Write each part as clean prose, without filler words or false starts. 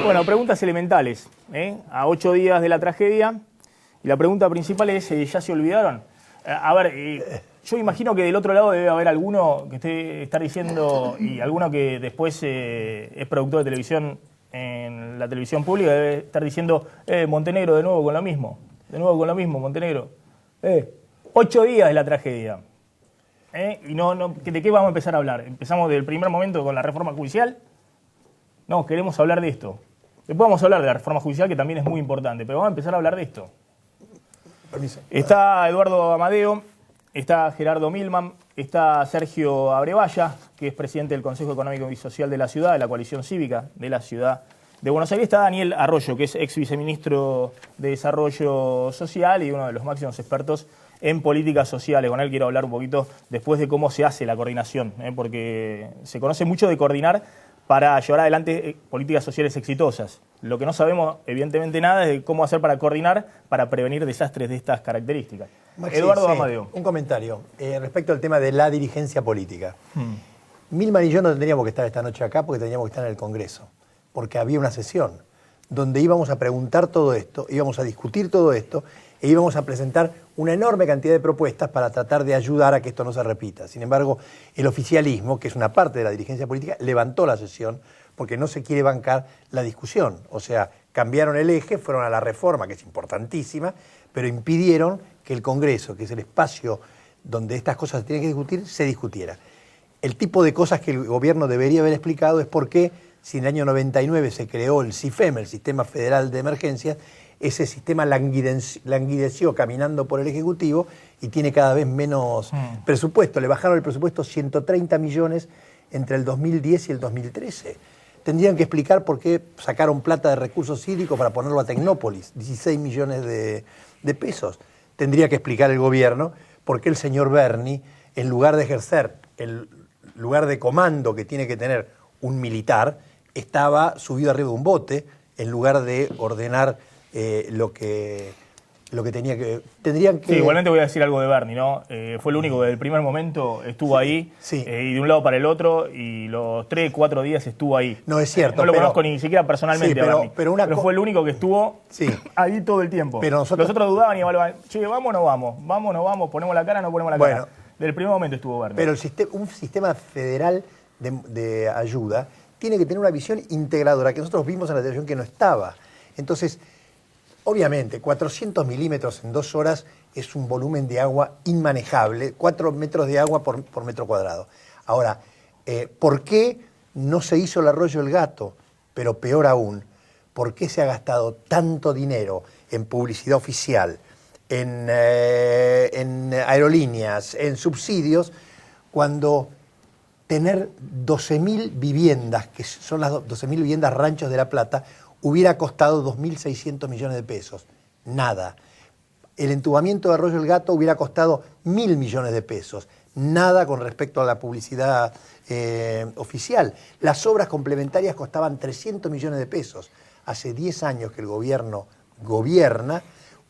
Bueno, preguntas elementales, a 8 días de la tragedia. Y la pregunta principal es, ¿ya se olvidaron? A ver, yo imagino que del otro lado debe haber alguno que estar diciendo, y alguno que después es productor de televisión en la televisión pública, debe estar diciendo, Montenegro de nuevo con lo mismo, Montenegro. 8 días de la tragedia. Y ¿de qué vamos a empezar a hablar? ¿Empezamos del primer momento con la reforma judicial? No, queremos hablar de esto. Después vamos a hablar de la reforma judicial, que también es muy importante, pero vamos a empezar a hablar de esto. Permiso. Está Eduardo Amadeo, está Gerardo Milman, está Sergio Abrevaya, que es presidente del Consejo Económico y Social de la ciudad, de la coalición cívica de la ciudad de Buenos Aires. Está Daniel Arroyo, que es ex viceministro de Desarrollo Social y uno de los máximos expertos en políticas sociales. Con él quiero hablar un poquito después de cómo se hace la coordinación, porque se conoce mucho de coordinar para llevar adelante políticas sociales exitosas. Lo que no sabemos, evidentemente, nada es de cómo hacer para coordinar, para prevenir desastres de estas características. Maxi, Eduardo Amadeo. Un comentario respecto al tema de la dirigencia política. Milman y yo no tendríamos que estar esta noche acá porque tendríamos que estar en el Congreso, porque había una sesión donde íbamos a preguntar todo esto, íbamos a discutir todo esto e íbamos a presentar una enorme cantidad de propuestas para tratar de ayudar a que esto no se repita. Sin embargo, el oficialismo, que es una parte de la dirigencia política, levantó la sesión porque no se quiere bancar la discusión. O sea, cambiaron el eje, fueron a la reforma, que es importantísima, pero impidieron que el Congreso, que es el espacio donde estas cosas se tienen que discutir, se discutiera. El tipo de cosas que el gobierno debería haber explicado es por qué, si en el año 99 se creó el CIFEM, el Sistema Federal de Emergencias, ese sistema languideció caminando por el Ejecutivo y tiene cada vez menos presupuesto. Le bajaron el presupuesto 130 millones entre el 2010 y el 2013. Tendrían que explicar por qué sacaron plata de recursos hídricos para ponerlo a Tecnópolis, 16 millones de pesos. Tendría que explicar el gobierno por qué el señor Berni, en lugar de ejercer el lugar de comando que tiene que tener un militar, estaba subido arriba de un bote en lugar de ordenar lo que tendrían que... Sí, igualmente voy a decir algo de Berni, ¿no? Fue el único que desde el primer momento estuvo ahí, y de un lado para el otro, y los 3, 4 días estuvo ahí. No es cierto. No lo conozco ni siquiera personalmente, a Berni, pero fue el único que estuvo ahí todo el tiempo. Pero los otros dudaban y evaluaban, che, ¿vamos o no vamos? ¿Vamos o no vamos? ¿Ponemos la cara o no ponemos la cara? Desde el primer momento estuvo Berni. Pero un sistema federal de ayuda tiene que tener una visión integradora, que nosotros vimos en la televisión que no estaba. Entonces, obviamente, 400 milímetros en 2 horas es un volumen de agua inmanejable, 4 metros de agua por metro cuadrado. Ahora, ¿por qué no se hizo el Arroyo del Gato? Pero peor aún, ¿por qué se ha gastado tanto dinero en publicidad oficial, en aerolíneas, en subsidios, cuando tener 12.000 viviendas, que son las 12.000 viviendas ranchos de La Plata, hubiera costado 2.600 millones de pesos? Nada. El entubamiento de Arroyo del Gato hubiera costado 1.000 millones de pesos. Nada con respecto a la publicidad oficial. Las obras complementarias costaban 300 millones de pesos. Hace 10 años que el gobierno gobierna,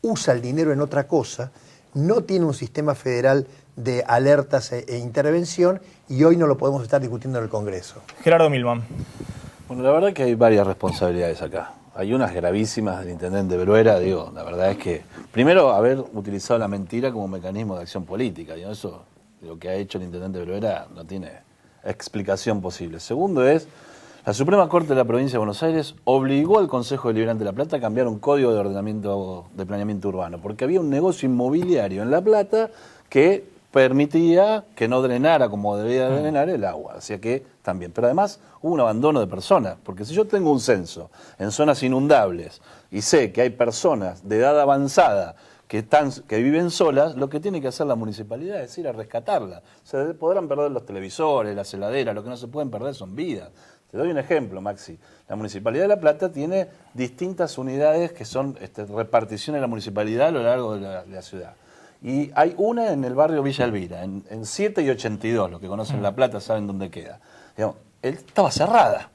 usa el dinero en otra cosa, no tiene un sistema federal de alertas e intervención, y hoy no lo podemos estar discutiendo en el Congreso. Gerardo Milman. Bueno, la verdad que hay varias responsabilidades acá. Hay unas gravísimas del intendente Bruera, la verdad es que, primero, haber utilizado la mentira como mecanismo de acción política. Eso, lo que ha hecho el intendente Bruera, no tiene explicación posible. Segundo es, la Suprema Corte de la Provincia de Buenos Aires obligó al Consejo Deliberante de La Plata a cambiar un código de ordenamiento de planeamiento urbano, porque había un negocio inmobiliario en La Plata que permitía que no drenara como debía drenar el agua, así que también. Pero además hubo un abandono de personas, porque si yo tengo un censo en zonas inundables y sé que hay personas de edad avanzada que viven solas, lo que tiene que hacer la municipalidad es ir a rescatarlas. Se podrán perder los televisores, las heladeras, lo que no se pueden perder son vidas. Te doy un ejemplo, Maxi. La Municipalidad de La Plata tiene distintas unidades que son repartición de la municipalidad a lo largo de la ciudad. Y hay una en el barrio Villa Elvira, en 7 y 82, los que conocen La Plata saben dónde queda. Digamos, estaba cerrada.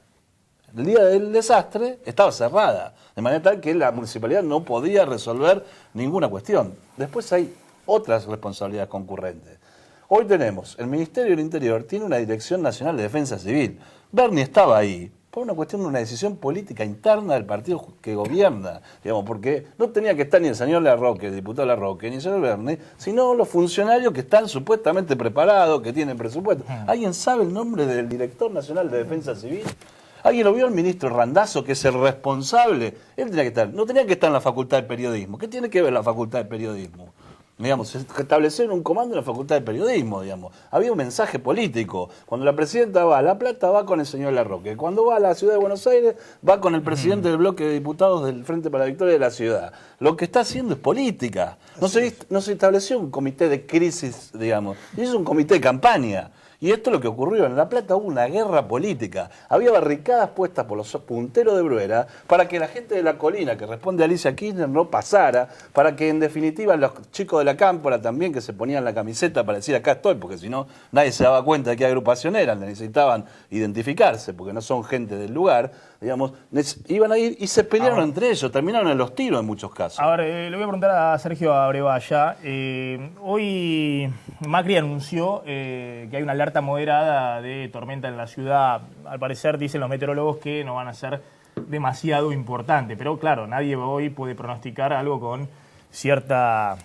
El día del desastre estaba cerrada, de manera tal que la municipalidad no podía resolver ninguna cuestión. Después hay otras responsabilidades concurrentes. Hoy tenemos, el Ministerio del Interior tiene una Dirección Nacional de Defensa Civil. Berni estaba ahí. por una cuestión de una decisión política interna del partido que gobierna, digamos, porque no tenía que estar ni el señor Larroque, el diputado Larroque, ni el señor Berni, sino los funcionarios que están supuestamente preparados, que tienen presupuesto. ¿Alguien sabe el nombre del director nacional de Defensa Civil? ¿Alguien lo vio? El ministro Randazzo, que es el responsable. Él tenía que estar, no tenía que estar en la Facultad de Periodismo. ¿Qué tiene que ver la Facultad de Periodismo? Digamos, se estableció un comando en la Facultad de Periodismo, digamos. Había un mensaje político. Cuando la presidenta va a La Plata, va con el señor Larroque. Cuando va a la ciudad de Buenos Aires, va con el presidente del bloque de diputados del Frente para la Victoria de la ciudad. Lo que está haciendo es política. No se estableció un comité de crisis, digamos. Es un comité de campaña. Y esto es lo que ocurrió. En La Plata hubo una guerra política. Había barricadas puestas por los punteros de Bruera para que la gente de la colina, que responde a Alicia Kirchner, no pasara, para que en definitiva los chicos de la Cámpora también, que se ponían la camiseta para decir acá estoy, porque si no nadie se daba cuenta de qué agrupación eran, necesitaban identificarse, porque no son gente del lugar, digamos, iban a ir y se pelearon entre ellos, terminaron en los tiros en muchos casos. A ver, le voy a preguntar a Sergio Abrevaya. Hoy Macri anunció que hay una alerta moderada de tormenta en la ciudad. Al parecer dicen los meteorólogos que no van a ser demasiado importante, pero claro, nadie hoy puede pronosticar algo con cierta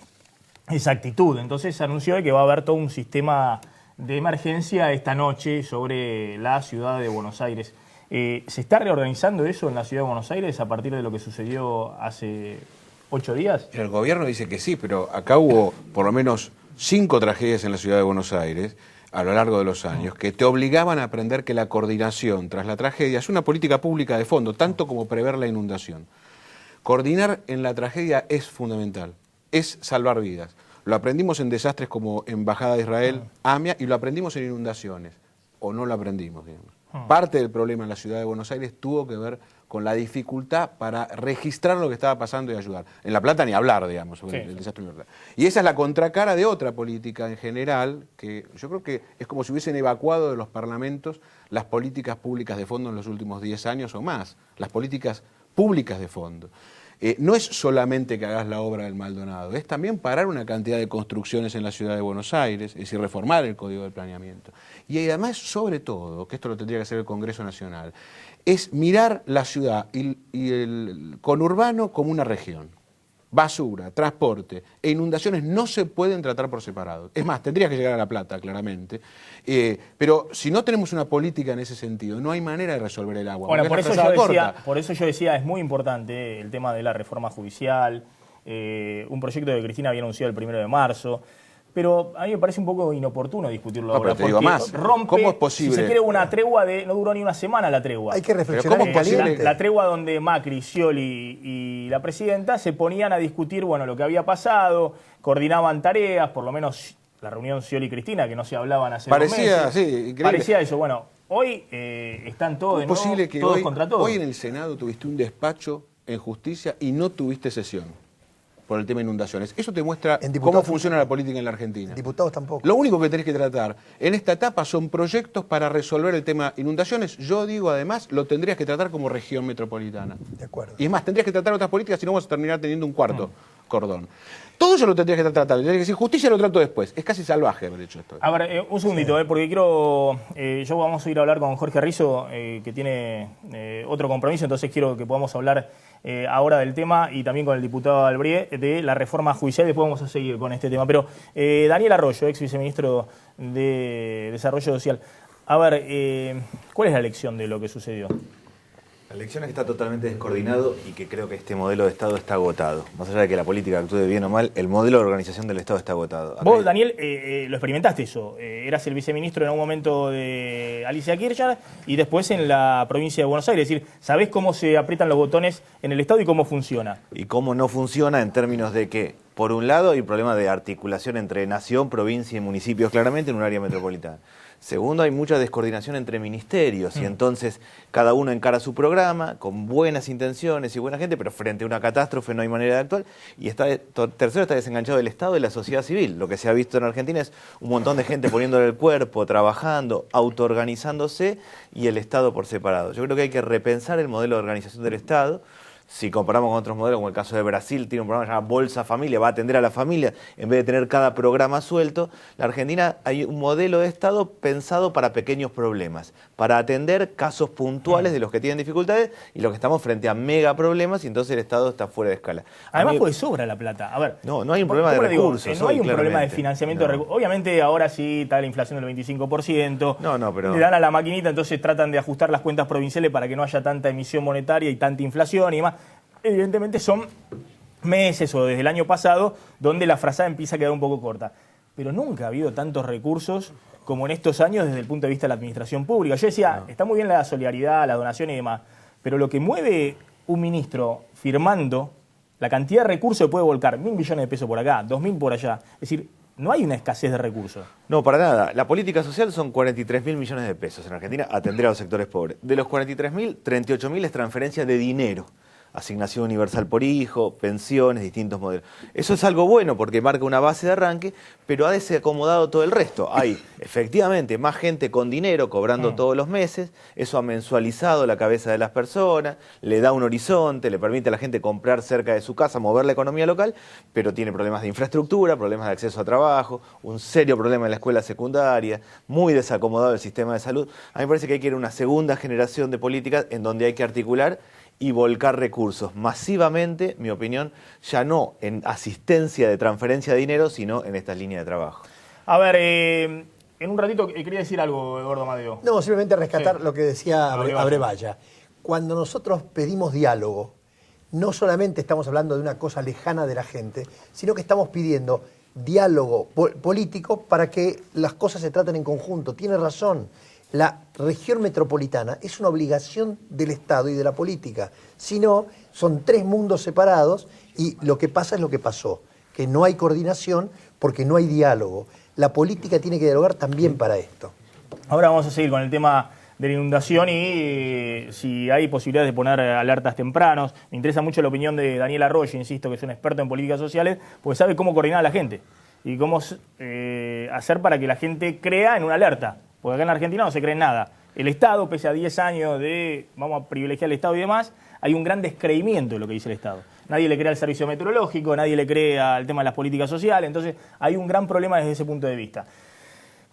exactitud. Entonces anunció que va a haber todo un sistema de emergencia esta noche sobre la ciudad de Buenos Aires. ¿Se está reorganizando eso en la ciudad de Buenos Aires a partir de lo que sucedió hace 8 días? El gobierno dice que sí, pero acá hubo por lo menos 5 tragedias en la ciudad de Buenos Aires a lo largo de los años que te obligaban a aprender que la coordinación tras la tragedia es una política pública de fondo, tanto como prever la inundación. Coordinar en la tragedia es fundamental, es salvar vidas. Lo aprendimos en desastres como Embajada de Israel, AMIA, y lo aprendimos en inundaciones, o no lo aprendimos, digamos. Parte del problema en la ciudad de Buenos Aires tuvo que ver con la dificultad para registrar lo que estaba pasando y ayudar. En La Plata ni hablar, digamos, sobre el desastre universal. Y esa es la contracara de otra política en general, que yo creo que es como si hubiesen evacuado de los parlamentos las políticas públicas de fondo en los últimos 10 años o más, las políticas públicas de fondo. No es solamente que hagas la obra del Maldonado, es también parar una cantidad de construcciones en la ciudad de Buenos Aires, es decir, reformar el Código del Planeamiento. Y además, sobre todo, que esto lo tendría que hacer el Congreso Nacional, es mirar la ciudad y el conurbano como una región. Basura, transporte e inundaciones no se pueden tratar por separado. Es más, tendría que llegar a La Plata, claramente. Pero si no tenemos una política en ese sentido, no hay manera de resolver el agua. Bueno, por eso yo decía, es muy importante el tema de la reforma judicial, un proyecto que Cristina había anunciado el 1 de marzo. Pero a mí me parece un poco inoportuno discutirlo ahora. Pero te digo más, rompe, ¿cómo es posible? Si se quiere una tregua no duró ni una semana la tregua. Hay que reflexionar en caliente. La tregua donde Macri, Scioli y la presidenta se ponían a discutir, bueno, lo que había pasado, coordinaban tareas, por lo menos la reunión Scioli y Cristina, que no se hablaban hace 2 meses. Sí, increíble. Parecía eso. Bueno, hoy están todos de nuevo, posible que todos contra todos. Hoy en el Senado tuviste un despacho en justicia y no tuviste sesión por el tema de inundaciones. Eso te muestra cómo funciona la política en la Argentina. Diputados tampoco. Lo único que tenés que tratar en esta etapa son proyectos para resolver el tema inundaciones. Yo digo, además, lo tendrías que tratar como región metropolitana. De acuerdo. Y es más, tendrías que tratar otras políticas, si no vamos a terminar teniendo un cuarto cordón. Todo eso lo tendrías que tratar. Tendrías que decir, justicia lo trato después. Es casi salvaje haber hecho esto. A ver, un segundito, porque quiero... yo vamos a ir a hablar con Jorge Rizzo, que tiene otro compromiso, entonces quiero que podamos hablar ahora del tema y también con el diputado Albrie de la reforma judicial. Después vamos a seguir con este tema. Pero Daniel Arroyo, ex viceministro de Desarrollo Social. A ver, ¿cuál es la lección de lo que sucedió? La lección es que está totalmente descoordinado y que creo que este modelo de Estado está agotado. Más allá de que la política actúe bien o mal, el modelo de organización del Estado está agotado. Vos, Daniel, lo experimentaste eso. Eras el viceministro en un momento de Alicia Kirchner y después en la provincia de Buenos Aires. Es decir, sabés cómo se aprietan los botones en el Estado y cómo funciona. Y cómo no funciona en términos de que, por un lado, hay un problema de articulación entre nación, provincia y municipios, claramente en un área metropolitana. Segundo, hay mucha descoordinación entre ministerios y entonces cada uno encara su programa con buenas intenciones y buena gente, pero frente a una catástrofe no hay manera de actuar. Y tercero, está desenganchado del Estado y la sociedad civil. Lo que se ha visto en Argentina es un montón de gente poniéndole el cuerpo, trabajando, autoorganizándose y el Estado por separado. Yo creo que hay que repensar el modelo de organización del Estado. Si comparamos con otros modelos, como el caso de Brasil, tiene un programa llamado Bolsa Familia, va a atender a la familia en vez de tener cada programa suelto. La Argentina hay un modelo de Estado pensado para pequeños problemas, para atender casos puntuales de los que tienen dificultades y los que estamos frente a mega problemas y entonces el Estado está fuera de escala. Además, pues sobra la plata. A ver, no hay un problema de recursos. No hay un problema de financiamiento de recursos. Obviamente ahora sí está la inflación del 25%. Pero le dan a la maquinita, entonces tratan de ajustar las cuentas provinciales para que no haya tanta emisión monetaria y tanta inflación y demás. Evidentemente son meses o desde el año pasado donde la frazada empieza a quedar un poco corta. Pero nunca ha habido tantos recursos como en estos años desde el punto de vista de la administración pública. Yo decía, está muy bien la solidaridad, la donación y demás, pero lo que mueve un ministro firmando la cantidad de recursos que puede volcar, 1.000 millones de pesos por acá, 2.000 por allá, es decir, no hay una escasez de recursos. No, para nada. La política social son 43.000 millones de pesos en Argentina, atender a los sectores pobres. De los 43.000, 38.000 es transferencia de dinero. Asignación universal por hijo, pensiones, distintos modelos. Eso es algo bueno porque marca una base de arranque, pero ha desacomodado todo el resto. Hay efectivamente más gente con dinero cobrando todos los meses, eso ha mensualizado la cabeza de las personas, le da un horizonte, le permite a la gente comprar cerca de su casa, mover la economía local, pero tiene problemas de infraestructura, problemas de acceso a trabajo, un serio problema en la escuela secundaria, muy desacomodado el sistema de salud. A mí me parece que hay que ir a una segunda generación de políticas en donde hay que articular y volcar recursos masivamente, mi opinión, ya no en asistencia de transferencia de dinero, sino en esta línea de trabajo. A ver, en un ratito quería decir algo, Eduardo Amadeo. No, simplemente rescatar lo que decía Abrevaya. Cuando nosotros pedimos diálogo, no solamente estamos hablando de una cosa lejana de la gente, sino que estamos pidiendo diálogo político para que las cosas se traten en conjunto. Tiene razón. La región metropolitana es una obligación del Estado y de la política. Si no, son tres mundos separados y lo que pasa es lo que pasó, que no hay coordinación porque no hay diálogo. La política tiene que dialogar también para esto. Ahora vamos a seguir con el tema de la inundación y si hay posibilidades de poner alertas tempranos. Me interesa mucho la opinión de Daniel Arroyo, insisto, que es un experto en políticas sociales, porque sabe cómo coordinar a la gente y cómo hacer para que la gente crea en una alerta. Porque acá en Argentina no se cree en nada. El Estado, pese a 10 años de vamos a privilegiar al Estado y demás, hay un gran descreimiento de lo que dice el Estado. Nadie le cree al servicio meteorológico, nadie le cree al tema de las políticas sociales, entonces hay un gran problema desde ese punto de vista.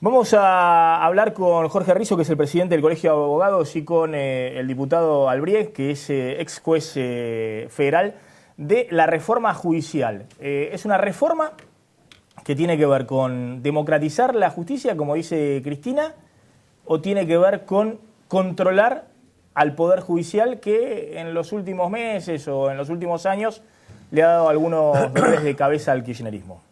Vamos a hablar con Jorge Rizzo, que es el presidente del Colegio de Abogados, y con el diputado Albriez, que es ex juez federal, de la reforma judicial. Es una reforma que tiene que ver con democratizar la justicia, como dice Cristina, o tiene que ver con controlar al Poder Judicial que en los últimos meses o en los últimos años le ha dado algunos dolores de cabeza al kirchnerismo.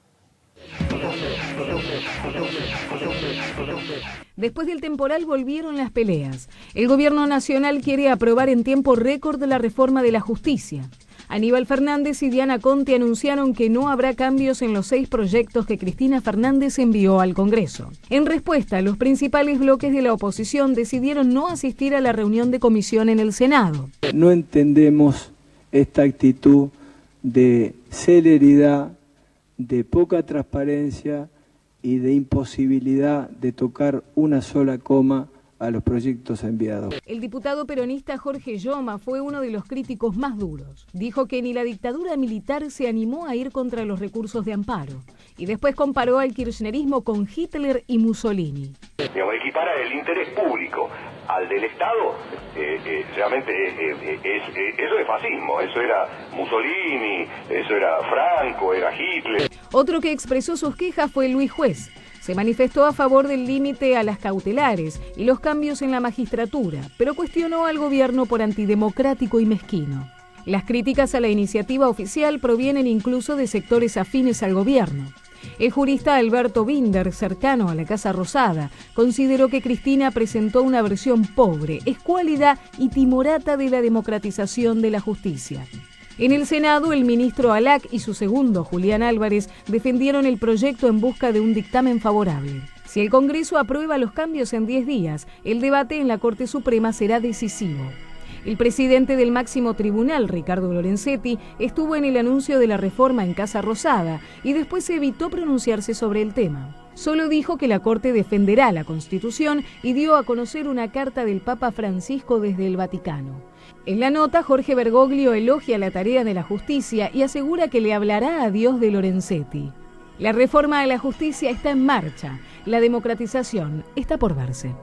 Después del temporal volvieron las peleas. El gobierno nacional quiere aprobar en tiempo récord la reforma de la justicia. Aníbal Fernández y Diana Conte anunciaron que no habrá cambios en los 6 proyectos que Cristina Fernández envió al Congreso. En respuesta, los principales bloques de la oposición decidieron no asistir a la reunión de comisión en el Senado. No entendemos esta actitud de celeridad, de poca transparencia y de imposibilidad de tocar una sola coma a los proyectos enviados. El diputado peronista Jorge Lloma fue uno de los críticos más duros. Dijo que ni la dictadura militar se animó a ir contra los recursos de amparo. Y después comparó al kirchnerismo con Hitler y Mussolini. Equipara el interés público al del Estado, realmente eso es fascismo, eso era Mussolini, eso era Franco, era Hitler. Otro que expresó sus quejas fue Luis Juez. Se manifestó a favor del límite a las cautelares y los cambios en la magistratura, pero cuestionó al gobierno por antidemocrático y mezquino. Las críticas a la iniciativa oficial provienen incluso de sectores afines al gobierno. El jurista Alberto Binder, cercano a la Casa Rosada, consideró que Cristina presentó una versión pobre, escuálida y timorata de la democratización de la justicia. En el Senado, el ministro Alac y su segundo, Julián Álvarez, defendieron el proyecto en busca de un dictamen favorable. Si el Congreso aprueba los cambios en 10 días, el debate en la Corte Suprema será decisivo. El presidente del máximo tribunal, Ricardo Lorenzetti, estuvo en el anuncio de la reforma en Casa Rosada y después evitó pronunciarse sobre el tema. Solo dijo que la Corte defenderá la Constitución y dio a conocer una carta del Papa Francisco desde el Vaticano. En la nota, Jorge Bergoglio elogia la tarea de la justicia y asegura que le hablará a Dios de Lorenzetti. La reforma de la justicia está en marcha. La democratización está por darse.